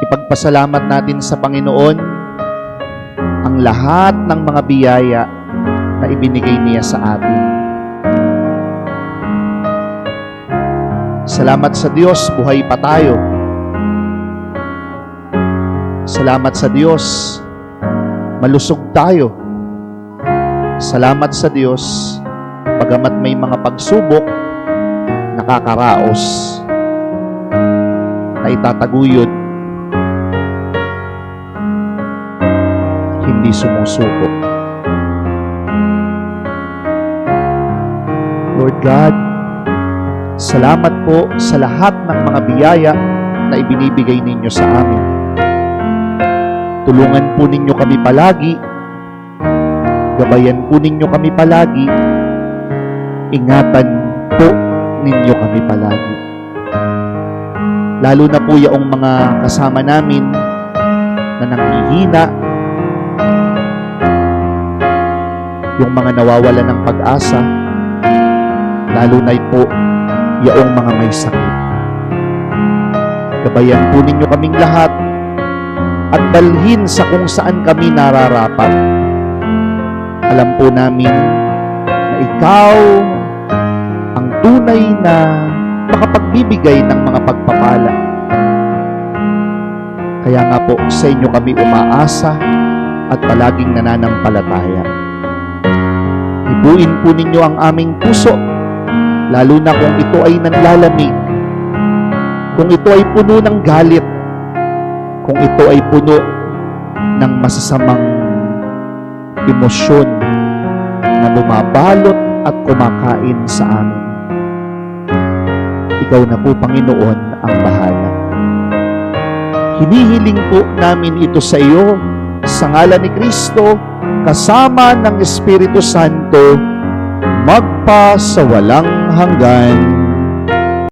Ipagpasalamat natin sa Panginoon ang lahat ng mga biyaya na ibinigay niya sa atin. Salamat sa Diyos, buhay pa tayo. Salamat sa Diyos, malusog tayo. Salamat sa Diyos, bagamat may mga pagsubok, nakakaraos, na itataguyod, hindi sumusuko. Lord God, salamat po sa lahat ng mga biyaya na ibinibigay ninyo sa amin. Tulungan po ninyo kami palagi, gabayan po ninyo kami palagi, ingatan po ninyo kami palagi. Lalo na po yung mga kasama namin na nanghihina, yung mga nawawala ng pag-asa, lalo na po yung mga may sakit. Gabayan po ninyo kaming lahat at dalhin sa kung saan kami nararapat. Alam po namin na ikaw ang tunay na makapagbibigay ng mga pagpapala. Kaya nga po sa inyo kami umaasa at palaging nananampalataya. Ibuin po ninyo ang aming puso, lalo na kung ito ay nanlalamig, kung ito ay puno ng galit, kung ito ay puno ng masasamang emosyon na bumabalot at kumakain sa amin. Ikaw na po, Panginoon, ang bahala. Hinihiling po namin ito sa iyo, sa ngalan ni Kristo, kasama ng Espiritu Santo, magpa sa walang hanggan.